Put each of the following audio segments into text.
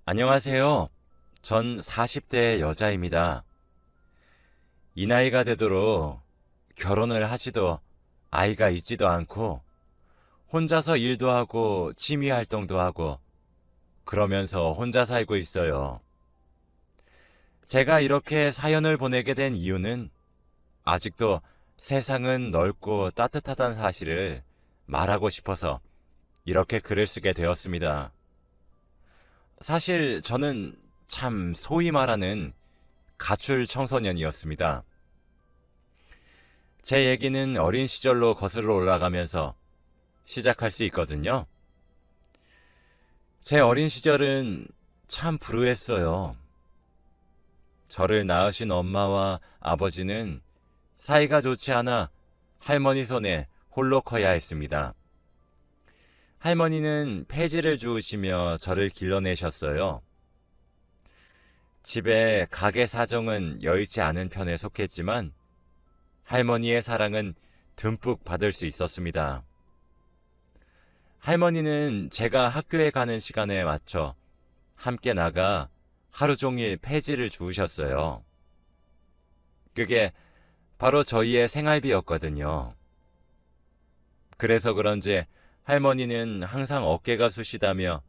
안녕하세요. 전 40대 여자입니다. 이 나이가 되도록 결혼을 하지도 아이가 있지도 않고 혼자서 일도 하고 취미 활동도 하고 그러면서 혼자 살고 있어요. 제가 이렇게 사연을 보내게 된 이유는 아직도 세상은 넓고 따뜻하다는 사실을 말하고 싶어서 이렇게 글을 쓰게 되었습니다. 사실 저는 참 소위 말하는 가출 청소년이었습니다. 제 얘기는 어린 시절로 거슬러 올라가면서 시작할 수 있거든요. 제 어린 시절은 참 불우했어요. 저를 낳으신 엄마와 아버지는 사이가 좋지 않아 할머니 손에 홀로 커야 했습니다. 할머니는 폐지를 주우시며 저를 길러내셨어요. 집에 가게 사정은 여의치 않은 편에 속했지만 할머니의 사랑은 듬뿍 받을 수 있었습니다. 할머니는 제가 학교에 가는 시간에 맞춰 함께 나가 하루 종일 폐지를 주우셨어요. 그게 바로 저희의 생활비였거든요. 그래서 그런지 할머니는 항상 어깨가 쑤시다며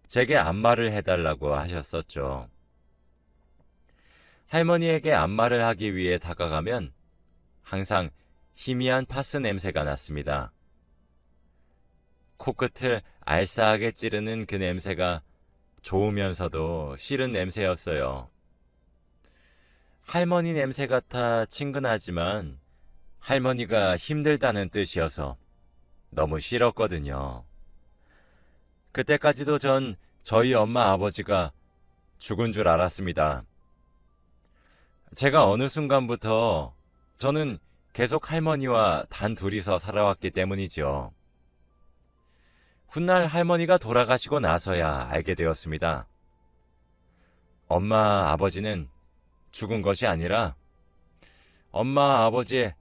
제게 안마를 해달라고 하셨었죠. 할머니에게 안마를 하기 위해 다가가면 항상 희미한 파스 냄새가 났습니다. 코끝을 알싸하게 찌르는 그 냄새가 좋으면서도 싫은 냄새였어요. 할머니 냄새 같아 친근하지만 할머니가 힘들다는 뜻이어서 너무 싫었거든요. 그때까지도 전 저희 엄마 아버지가 죽은 줄 알았습니다. 제가 어느 순간부터 저는 계속 할머니와 단 둘이서 살아왔기 때문이죠. 훗날 할머니가 돌아가시고 나서야 알게 되었습니다. 엄마 아버지는 죽은 것이 아니라 엄마 아버지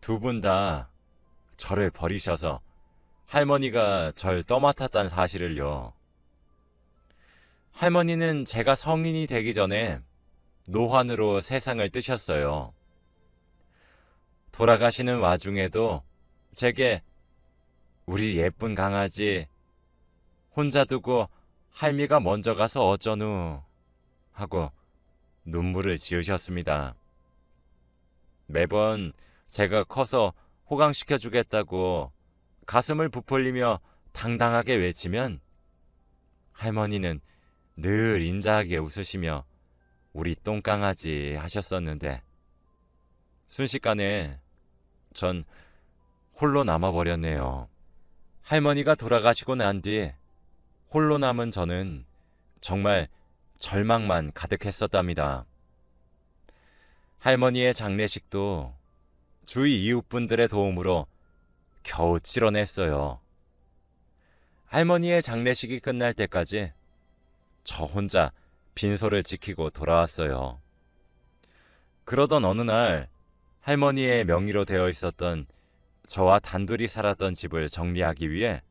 두 분 다 저를 버리셔서 할머니가 절 떠맡았다는 사실을요. 할머니는 제가 성인이 되기 전에 노환으로 세상을 뜨셨어요. 돌아가시는 와중에도 제게 우리 예쁜 강아지 혼자 두고 할미가 먼저 가서 어쩌누 하고 눈물을 지으셨습니다. 매번 제가 커서 호강시켜 주겠다고 가슴을 부풀리며 당당하게 외치면 할머니는 늘 인자하게 웃으시며 우리 똥강아지 하셨었는데 순식간에 전 홀로 남아버렸네요. 할머니가 돌아가시고 난 뒤 홀로 남은 저는 정말 절망만 가득했었답니다. 할머니의 장례식도 주위 이웃분들의 도움으로 겨우 치러냈어요. 할머니의 장례식이 끝날 때까지 저 혼자 빈소를 지키고 돌아왔어요. 그러던 어느 날 할머니의 명의로 되어 있었던 저와 단둘이 살았던 집을 정리하기 위해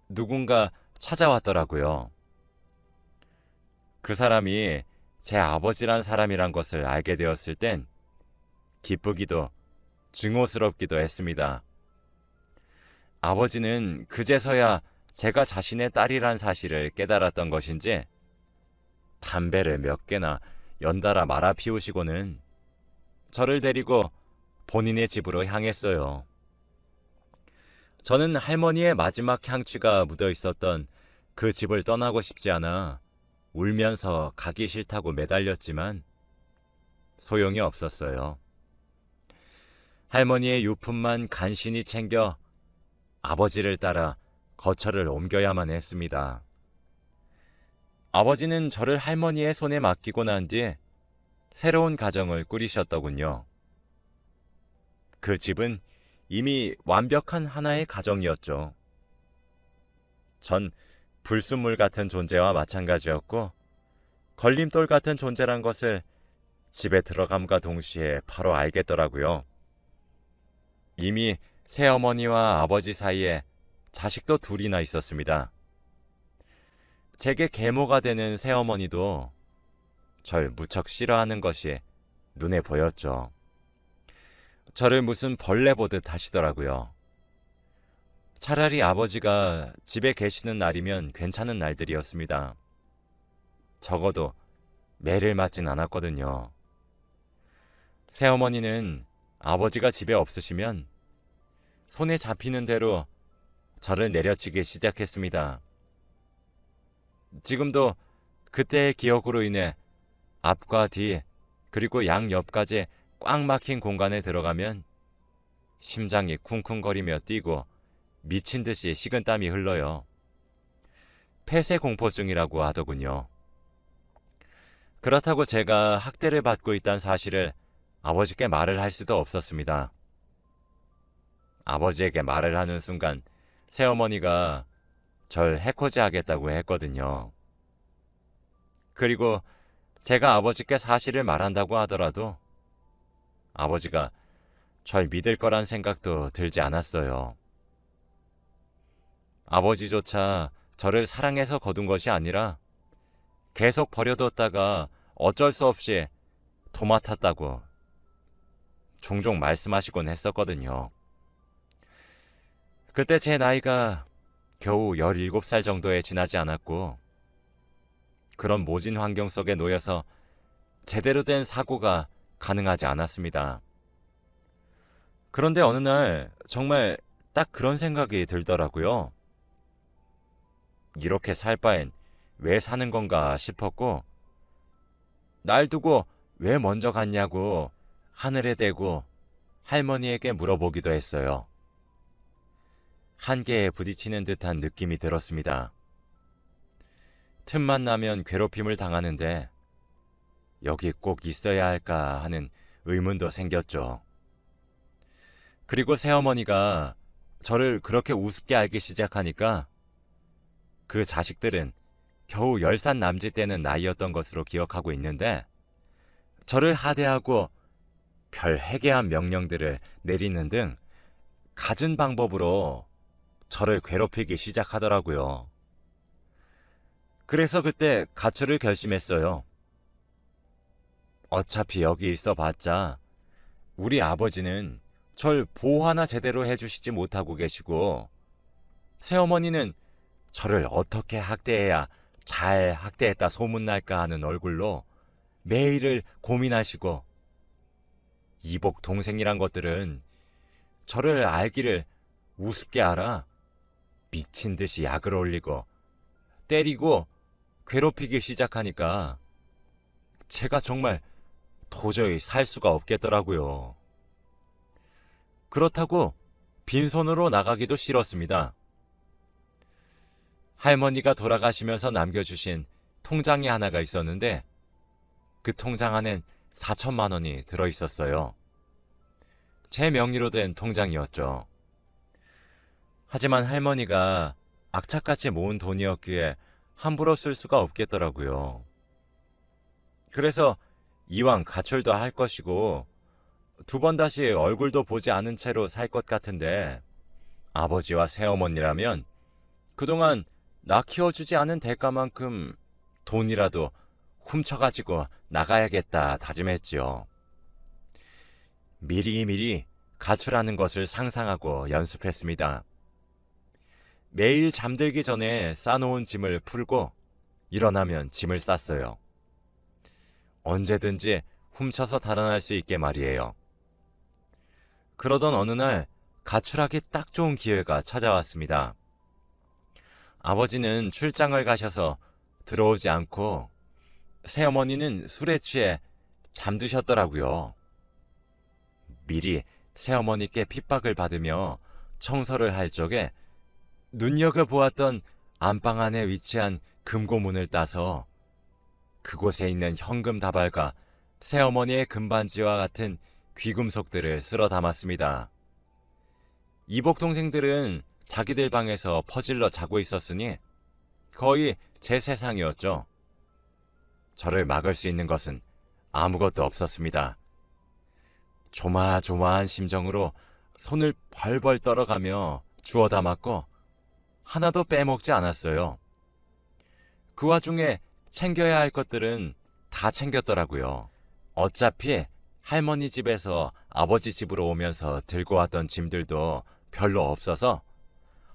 누군가 찾아왔더라고요. 그 사람이 제 아버지란 사람이란 것을 알게 되었을 땐 기쁘기도 증오스럽기도 했습니다. 아버지는 그제서야 제가 자신의 딸이란 사실을 깨달았던 것인지 담배를 몇 개나 연달아 말아 피우시고는 저를 데리고 본인의 집으로 향했어요. 저는 할머니의 마지막 향취가 묻어 있었던 그 집을 떠나고 싶지 않아 울면서 가기 싫다고 매달렸지만 소용이 없었어요. 할머니의 유품만 간신히 챙겨 아버지를 따라 거처를 옮겨야만 했습니다. 아버지는 저를 할머니의 손에 맡기고 난 뒤에 새로운 가정을 꾸리셨더군요. 그 집은 이미 완벽한 하나의 가정이었죠. 전 불순물 같은 존재와 마찬가지였고 걸림돌 같은 존재란 것을 집에 들어감과 동시에 바로 알겠더라고요. 이미 새어머니와 아버지 사이에 자식도 둘이나 있었습니다. 제게 계모가 되는 새어머니도 절 무척 싫어하는 것이 눈에 보였죠. 저를 무슨 벌레 보듯 하시더라고요. 차라리 아버지가 집에 계시는 날이면 괜찮은 날들이었습니다. 적어도 매를 맞진 않았거든요. 새어머니는 아버지가 집에 없으시면 손에 잡히는 대로 저를 내려치기 시작했습니다. 지금도 그때의 기억으로 인해 앞과 뒤 그리고 양옆까지 꽉 막힌 공간에 들어가면 심장이 쿵쿵거리며 뛰고 미친 듯이 식은땀이 흘러요. 폐쇄공포증이라고 하더군요. 그렇다고 제가 학대를 받고 있다는 사실을 아버지께 말을 할 수도 없었습니다. 아버지에게 말을 하는 순간 새어머니가 절 해코지하겠다고 했거든요. 그리고 제가 아버지께 사실을 말한다고 하더라도 아버지가 절 믿을 거란 생각도 들지 않았어요. 아버지조차 저를 사랑해서 거둔 것이 아니라 계속 버려뒀다가 어쩔 수 없이 도맡았다고 종종 말씀하시곤 했었거든요. 그때 제 나이가 겨우 17살 정도에 지나지 않았고 그런 모진 환경 속에 놓여서 제대로 된 사고가 가능하지 않았습니다. 그런데 어느 날 정말 딱 그런 생각이 들더라고요. 이렇게 살 바엔 왜 사는 건가 싶었고 날 두고 왜 먼저 갔냐고 하늘에 대고 할머니에게 물어보기도 했어요. 한계에 부딪히는 듯한 느낌이 들었습니다. 틈만 나면 괴롭힘을 당하는데 여기 꼭 있어야 할까 하는 의문도 생겼죠. 그리고 새어머니가 저를 그렇게 우습게 알기 시작하니까 그 자식들은 겨우 10살 남짓 되는 나이였던 것으로 기억하고 있는데 저를 하대하고 별 해괴한 명령들을 내리는 등 갖은 방법으로 저를 괴롭히기 시작하더라고요. 그래서 그때 가출을 결심했어요. 어차피 여기 있어 봤자 우리 아버지는 절 보호 하나 제대로 해주시지 못하고 계시고 새어머니는 저를 어떻게 학대해야 잘 학대했다 소문날까 하는 얼굴로 매일을 고민하시고 이복 동생이란 것들은 저를 알기를 우습게 알아 미친 듯이 약을 올리고 때리고 괴롭히기 시작하니까 제가 정말 도저히 살 수가 없겠더라고요. 그렇다고 빈손으로 나가기도 싫었습니다. 할머니가 돌아가시면서 남겨주신 통장이 하나가 있었는데 그 통장 안엔 4천만 원이 들어있었어요. 제 명의로 된 통장이었죠. 하지만 할머니가 악착같이 모은 돈이었기에 함부로 쓸 수가 없겠더라고요. 그래서 이왕 가출도 할 것이고 2번 다시 얼굴도 보지 않은 채로 살 것 같은데 아버지와 새어머니라면 그동안 나 키워주지 않은 대가만큼 돈이라도 훔쳐가지고 나가야겠다 다짐했지요. 미리미리 가출하는 것을 상상하고 연습했습니다. 매일 잠들기 전에 싸놓은 짐을 풀고 일어나면 짐을 쌌어요. 언제든지 훔쳐서 달아날 수 있게 말이에요. 그러던 어느 날 가출하기 딱 좋은 기회가 찾아왔습니다. 아버지는 출장을 가셔서 들어오지 않고 새어머니는 술에 취해 잠드셨더라고요. 미리 새어머니께 핍박을 받으며 청소를 할 적에 눈여겨보았던 안방 안에 위치한 금고문을 따서 그곳에 있는 현금 다발과 새어머니의 금반지와 같은 귀금속들을 쓸어 담았습니다. 이복 동생들은 자기들 방에서 퍼질러 자고 있었으니 거의 제 세상이었죠. 저를 막을 수 있는 것은 아무것도 없었습니다. 조마조마한 심정으로 손을 벌벌 떨어가며 주워 담았고 하나도 빼먹지 않았어요. 그 와중에 챙겨야 할 것들은 다 챙겼더라고요. 어차피 할머니 집에서 아버지 집으로 오면서 들고 왔던 짐들도 별로 없어서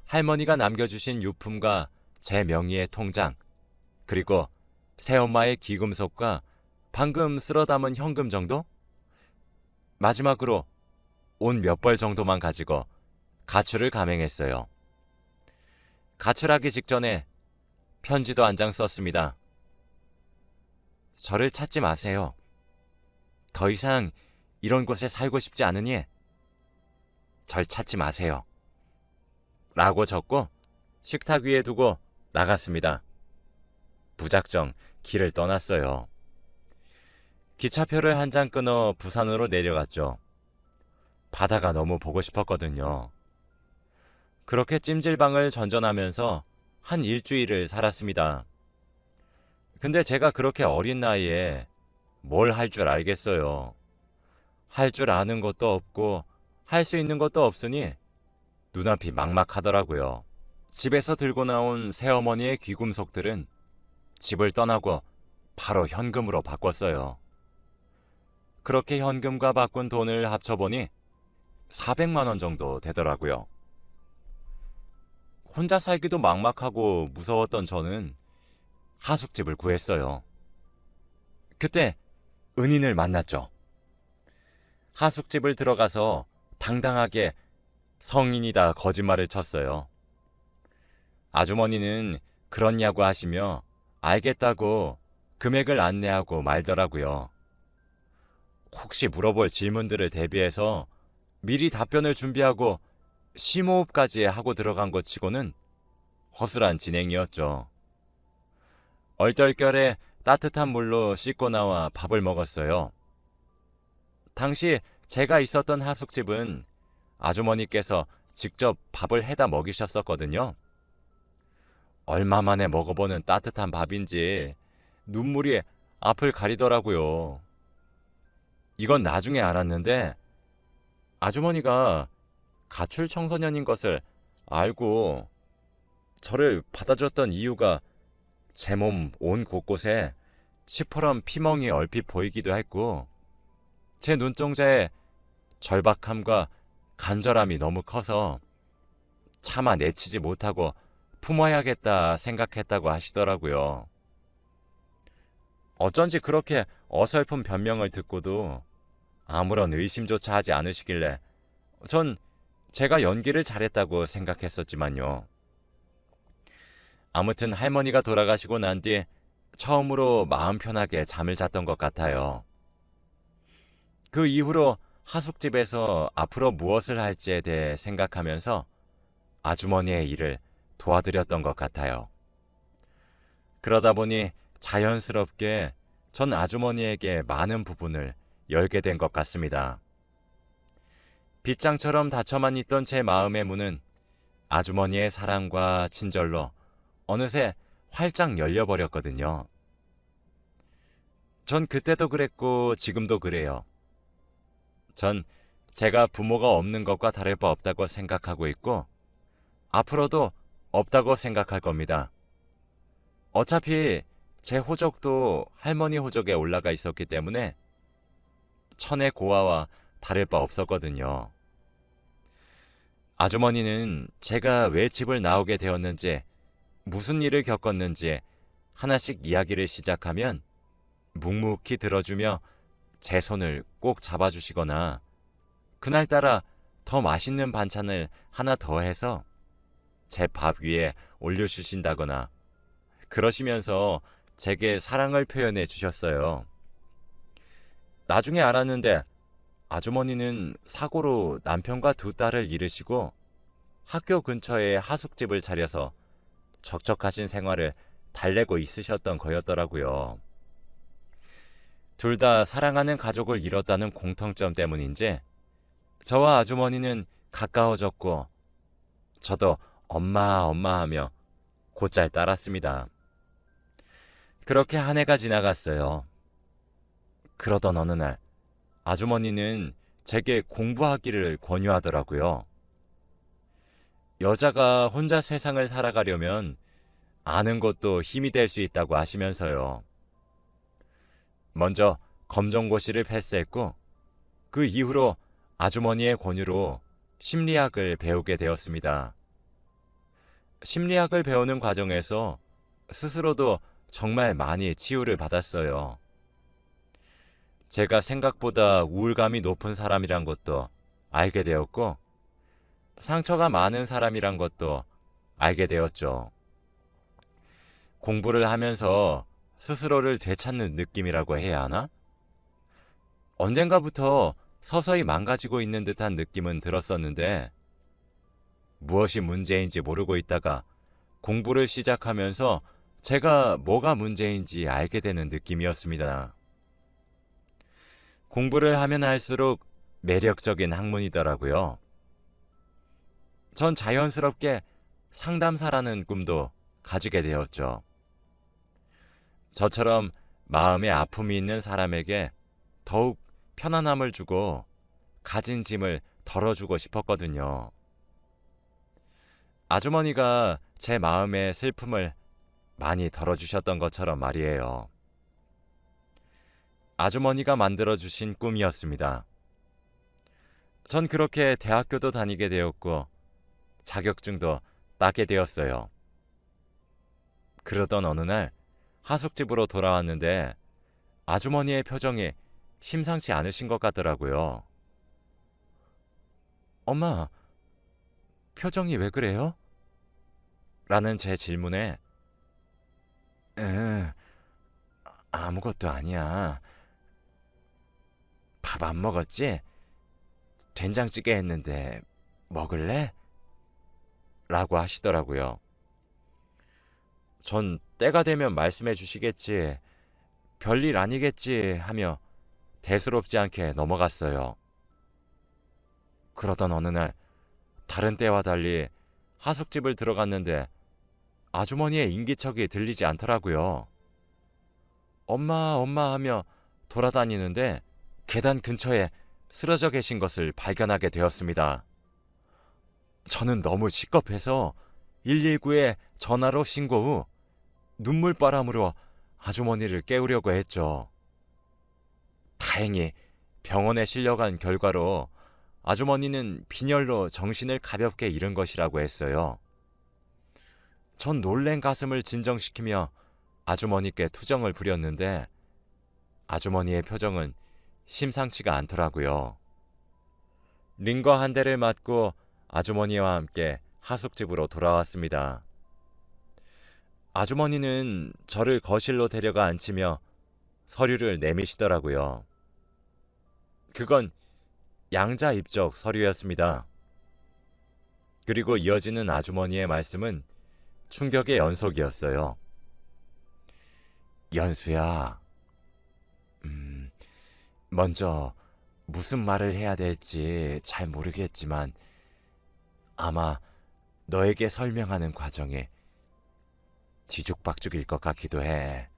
할머니가 남겨주신 유품과 제 명의의 통장, 그리고 새엄마의 귀금속과 방금 쓸어 담은 현금 정도? 마지막으로 옷 몇 벌 정도만 가지고 가출을 감행했어요. 가출하기 직전에 편지도 한 장 썼습니다. 저를 찾지 마세요. 더 이상 이런 곳에 살고 싶지 않으니 절 찾지 마세요. 라고 적고 식탁 위에 두고 나갔습니다. 무작정 길을 떠났어요. 기차표를 한 장 끊어 부산으로 내려갔죠. 바다가 너무 보고 싶었거든요. 그렇게 찜질방을 전전하면서 한 일주일을 살았습니다. 근데 제가 그렇게 어린 나이에 뭘 할 줄 알겠어요. 할 줄 아는 것도 없고 할 수 있는 것도 없으니 눈앞이 막막하더라고요. 집에서 들고 나온 새어머니의 귀금속들은 집을 떠나고 바로 현금으로 바꿨어요. 그렇게 현금과 바꾼 돈을 합쳐보니 400만 원 정도 되더라고요. 혼자 살기도 막막하고 무서웠던 저는 하숙집을 구했어요. 그때 은인을 만났죠. 하숙집을 들어가서 당당하게 성인이다 거짓말을 쳤어요. 아주머니는 그렇냐고 하시며 알겠다고 금액을 안내하고 말더라고요. 혹시 물어볼 질문들을 대비해서 미리 답변을 준비하고 심호흡까지 하고 들어간 것 치고는 허술한 진행이었죠. 얼떨결에 따뜻한 물로 씻고 나와 밥을 먹었어요. 당시 제가 있었던 하숙집은 아주머니께서 직접 밥을 해다 먹이셨었거든요. 얼마 만에 먹어보는 따뜻한 밥인지 눈물이 앞을 가리더라고요. 이건 나중에 알았는데 아주머니가 가출 청소년인 것을 알고 저를 받아줬던 이유가 제 몸 온 곳곳에 시퍼런 피멍이 얼핏 보이기도 했고 제 눈동자에 절박함과 간절함이 너무 커서 차마 내치지 못하고 품어야겠다 생각했다고 하시더라고요. 어쩐지 그렇게 어설픈 변명을 듣고도 아무런 의심조차 하지 않으시길래 전 제가 연기를 잘했다고 생각했었지만요. 아무튼 할머니가 돌아가시고 난 뒤 처음으로 마음 편하게 잠을 잤던 것 같아요. 그 이후로 하숙집에서 앞으로 무엇을 할지에 대해 생각하면서 아주머니의 일을 도와드렸던 것 같아요. 그러다 보니 자연스럽게 전 아주머니에게 많은 부분을 열게 된 것 같습니다. 빗장처럼 닫혀만 있던 제 마음의 문은 아주머니의 사랑과 친절로 어느새 활짝 열려버렸거든요. 전 그때도 그랬고 지금도 그래요. 전 제가 부모가 없는 것과 다를 바 없다고 생각하고 있고 앞으로도 없다고 생각할 겁니다. 어차피 제 호적도 할머니 호적에 올라가 있었기 때문에 천의 고아와 다를 바 없었거든요. 아주머니는 제가 왜 집을 나오게 되었는지, 무슨 일을 겪었는지 하나씩 이야기를 시작하면 묵묵히 들어주며 제 손을 꼭 잡아주시거나 그날따라 더 맛있는 반찬을 하나 더 해서 제 밥 위에 올려주신다거나 그러시면서 제게 사랑을 표현해 주셨어요. 나중에 알았는데 아주머니는 사고로 남편과 두 딸을 잃으시고 학교 근처에 하숙집을 차려서 적적하신 생활을 달래고 있으셨던 거였더라고요. 둘 다 사랑하는 가족을 잃었다는 공통점 때문인지 저와 아주머니는 가까워졌고 저도 엄마 하며 곧잘 따랐습니다. 그렇게 한 해가 지나갔어요. 그러던 어느 날 아주머니는 제게 공부하기를 권유하더라고요. 여자가 혼자 세상을 살아가려면 아는 것도 힘이 될 수 있다고 하시면서요. 먼저 검정고시를 패스했고 그 이후로 아주머니의 권유로 심리학을 배우게 되었습니다. 심리학을 배우는 과정에서 스스로도 정말 많이 치유를 받았어요. 제가 생각보다 우울감이 높은 사람이란 것도 알게 되었고 상처가 많은 사람이란 것도 알게 되었죠. 공부를 하면서 스스로를 되찾는 느낌이라고 해야 하나? 언젠가부터 서서히 망가지고 있는 듯한 느낌은 들었었는데 무엇이 문제인지 모르고 있다가 공부를 시작하면서 제가 뭐가 문제인지 알게 되는 느낌이었습니다. 공부를 하면 할수록 매력적인 학문이더라고요. 전 자연스럽게 상담사라는 꿈도 가지게 되었죠. 저처럼 마음에 아픔이 있는 사람에게 더욱 편안함을 주고 가진 짐을 덜어주고 싶었거든요. 아주머니가 제 마음의 슬픔을 많이 덜어주셨던 것처럼 말이에요. 아주머니가 만들어주신 꿈이었습니다. 전 그렇게 대학교도 다니게 되었고 자격증도 따게 되었어요. 그러던 어느 날 하숙집으로 돌아왔는데 아주머니의 표정이 심상치 않으신 것 같더라고요. 엄마, 표정이 왜 그래요? 라는 제 질문에 응, 아무것도 아니야. 밥 안 먹었지? 된장찌개 했는데 먹을래? 라고 하시더라고요. 전 때가 되면 말씀해 주시겠지, 별일 아니겠지 하며 대수롭지 않게 넘어갔어요. 그러던 어느 날 다른 때와 달리 하숙집을 들어갔는데 아주머니의 인기척이 들리지 않더라고요. 엄마, 엄마 하며 돌아다니는데 계단 근처에 쓰러져 계신 것을 발견하게 되었습니다. 저는 너무 시겁해서 119에 전화로 신고 후 눈물바람으로 아주머니를 깨우려고 했죠. 다행히 병원에 실려간 결과로 아주머니는 빈혈로 정신을 가볍게 잃은 것이라고 했어요. 전 놀란 가슴을 진정시키며 아주머니께 투정을 부렸는데 아주머니의 표정은 심상치가 않더라고요. 링거 한 대를 맞고 아주머니와 함께 하숙집으로 돌아왔습니다. 아주머니는 저를 거실로 데려가 앉히며 서류를 내미시더라고요. 그건 양자 입적 서류였습니다. 그리고 이어지는 아주머니의 말씀은 충격의 연속이었어요. 연수야, 먼저 무슨 말을 해야 될지 잘 모르겠지만 아마 너에게 설명하는 과정이 뒤죽박죽일 것 같기도 해.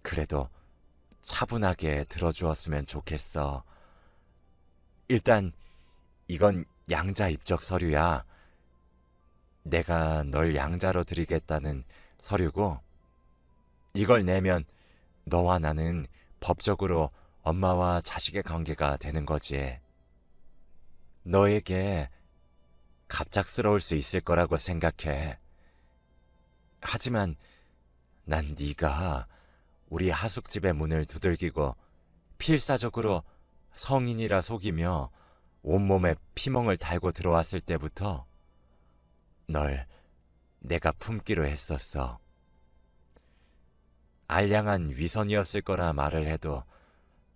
그래도 차분하게 들어주었으면 좋겠어. 일단 이건 양자 입적 서류야. 내가 널 양자로 들이겠다는 서류고 이걸 내면 너와 나는 법적으로 엄마와 자식의 관계가 되는 거지. 너에게 갑작스러울 수 있을 거라고 생각해. 하지만 난 네가 우리 하숙집의 문을 두들기고 필사적으로 성인이라 속이며 온몸에 피멍을 달고 들어왔을 때부터 널 내가 품기로 했었어. 알량한 위선이었을 거라 말을 해도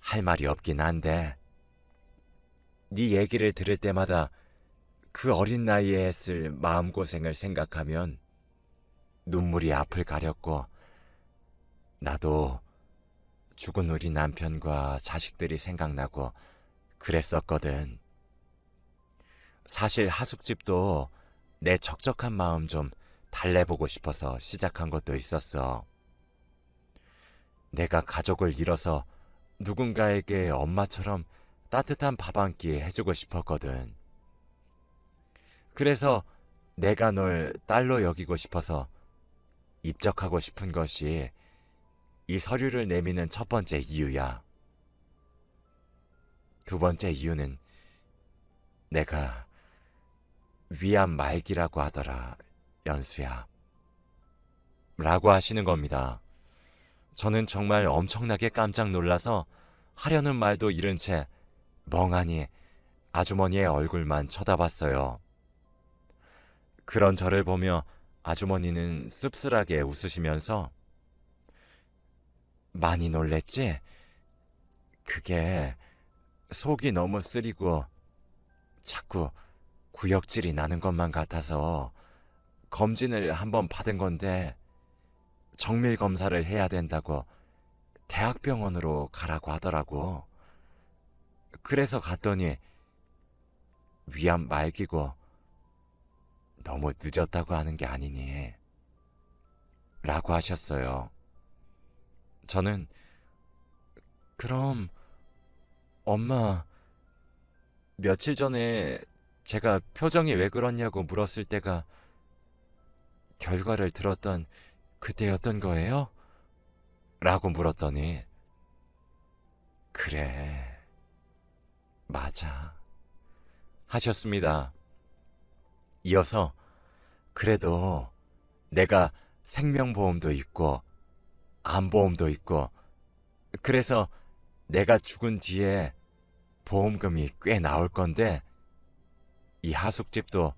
할 말이 없긴 한데 네 얘기를 들을 때마다 그 어린 나이에 했을 마음고생을 생각하면 눈물이 앞을 가렸고 나도 죽은 우리 남편과 자식들이 생각나고 그랬었거든. 사실 하숙집도 내 적적한 마음 좀 달래보고 싶어서 시작한 것도 있었어. 내가 가족을 잃어서 누군가에게 엄마처럼 따뜻한 밥 한 끼 해주고 싶었거든. 그래서 내가 널 딸로 여기고 싶어서 입적하고 싶은 것이 이 서류를 내미는 첫 번째 이유야. 두 번째 이유는 내가 위암 말기라고 하더라, 연수야. 라고 하시는 겁니다. 저는 정말 엄청나게 깜짝 놀라서 하려는 말도 잃은 채 멍하니 아주머니의 얼굴만 쳐다봤어요. 그런 저를 보며 아주머니는 씁쓸하게 웃으시면서 많이 놀랬지? 그게 속이 너무 쓰리고 자꾸 구역질이 나는 것만 같아서 검진을 한번 받은 건데 정밀 검사를 해야 된다고 대학병원으로 가라고 하더라고. 그래서 갔더니 위암 말기고 너무 늦었다고 하는 게 아니니 라고 하셨어요. 저는 그럼 엄마 며칠 전에 제가 표정이 왜 그렇냐고 물었을 때가 결과를 들었던 그때였던 거예요? 라고 물었더니 그래 맞아 하셨습니다. 이어서 그래도 내가 생명보험도 있고 암보험도 있고 그래서 내가 죽은 뒤에 보험금이 꽤 나올 건데 이 하숙집도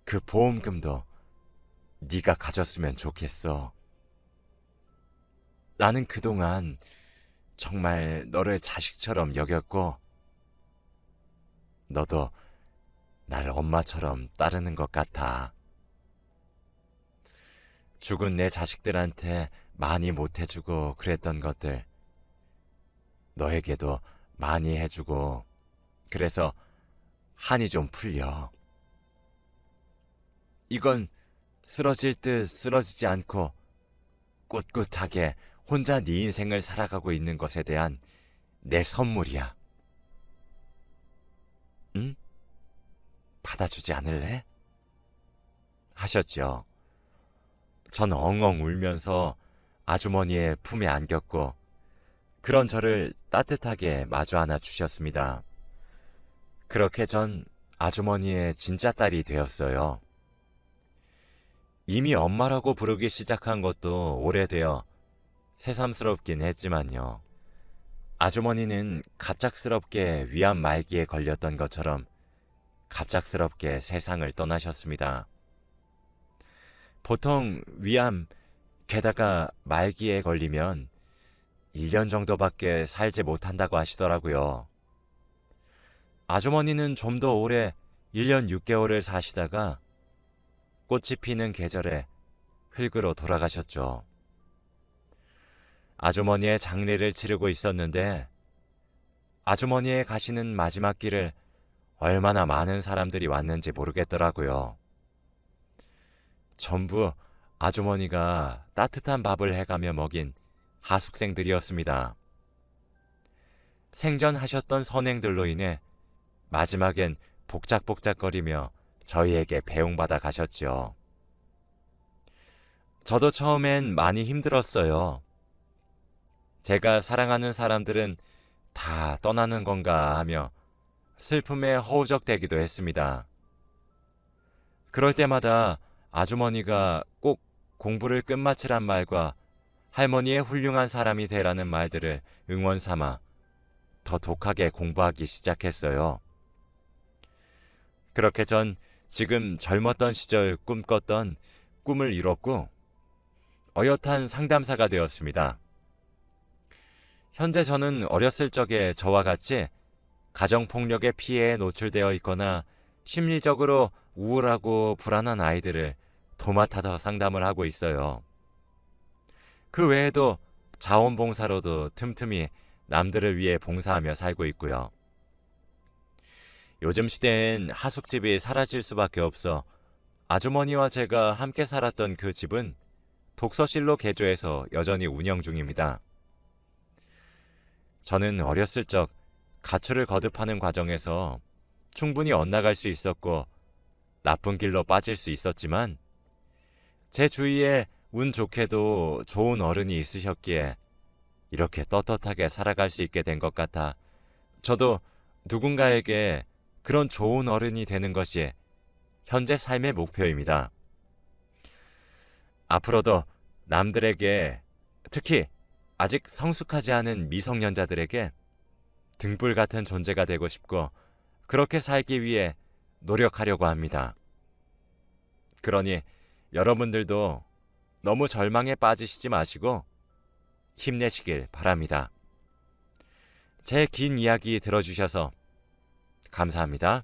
그 보험금도 네가 가졌으면 좋겠어. 나는 그동안 정말 너를 자식처럼 여겼고 너도 날 엄마처럼 따르는 것 같아. 죽은 내 자식들한테 많이 못해주고 그랬던 것들 너에게도 많이 해주고 그래서 한이 좀 풀려. 이건 쓰러질 듯 쓰러지지 않고 꿋꿋하게 혼자 네 인생을 살아가고 있는 것에 대한 내 선물이야. 응? 받아주지 않을래? 하셨죠. 전 엉엉 울면서 아주머니의 품에 안겼고 그런 저를 따뜻하게 마주 안아 주셨습니다. 그렇게 전 아주머니의 진짜 딸이 되었어요. 이미 엄마라고 부르기 시작한 것도 오래되어 새삼스럽긴 했지만요. 아주머니는 갑작스럽게 위암 말기에 걸렸던 것처럼 갑작스럽게 세상을 떠나셨습니다. 보통 위암 게다가 말기에 걸리면 1년 정도밖에 살지 못한다고 하시더라고요. 아주머니는 좀 더 오래 1년 6개월을 사시다가 꽃이 피는 계절에 흙으로 돌아가셨죠. 아주머니의 장례를 치르고 있었는데 아주머니의 가시는 마지막 길을 얼마나 많은 사람들이 왔는지 모르겠더라고요. 전부 아주머니가 따뜻한 밥을 해가며 먹인 하숙생들이었습니다. 생전하셨던 선행들로 인해 마지막엔 복작복작거리며 저희에게 배웅받아 가셨지요. 저도 처음엔 많이 힘들었어요. 제가 사랑하는 사람들은 다 떠나는 건가 하며 슬픔에 허우적대기도 했습니다. 그럴 때마다 아주머니가 꼭 공부를 끝마치란 말과 할머니의 훌륭한 사람이 되라는 말들을 응원 삼아 더 독하게 공부하기 시작했어요. 그렇게 전 지금 젊었던 시절 꿈꿨던 꿈을 이뤘고 어엿한 상담사가 되었습니다. 현재 저는 어렸을 적에 저와 같이 가정폭력의 피해에 노출되어 있거나 심리적으로 우울하고 불안한 아이들을 도맡아서 상담을 하고 있어요. 그 외에도 자원봉사로도 틈틈이 남들을 위해 봉사하며 살고 있고요. 요즘 시대엔 하숙집이 사라질 수밖에 없어 아주머니와 제가 함께 살았던 그 집은 독서실로 개조해서 여전히 운영 중입니다. 저는 어렸을 적 가출을 거듭하는 과정에서 충분히 엇나갈 수 있었고 나쁜 길로 빠질 수 있었지만 제 주위에 운 좋게도 좋은 어른이 있으셨기에 이렇게 떳떳하게 살아갈 수 있게 된 것 같아 저도 누군가에게 그런 좋은 어른이 되는 것이 현재 삶의 목표입니다. 앞으로도 남들에게, 특히 아직 성숙하지 않은 미성년자들에게 등불 같은 존재가 되고 싶고 그렇게 살기 위해 노력하려고 합니다. 그러니 여러분들도 너무 절망에 빠지시지 마시고 힘내시길 바랍니다. 제 긴 이야기 들어주셔서 감사합니다.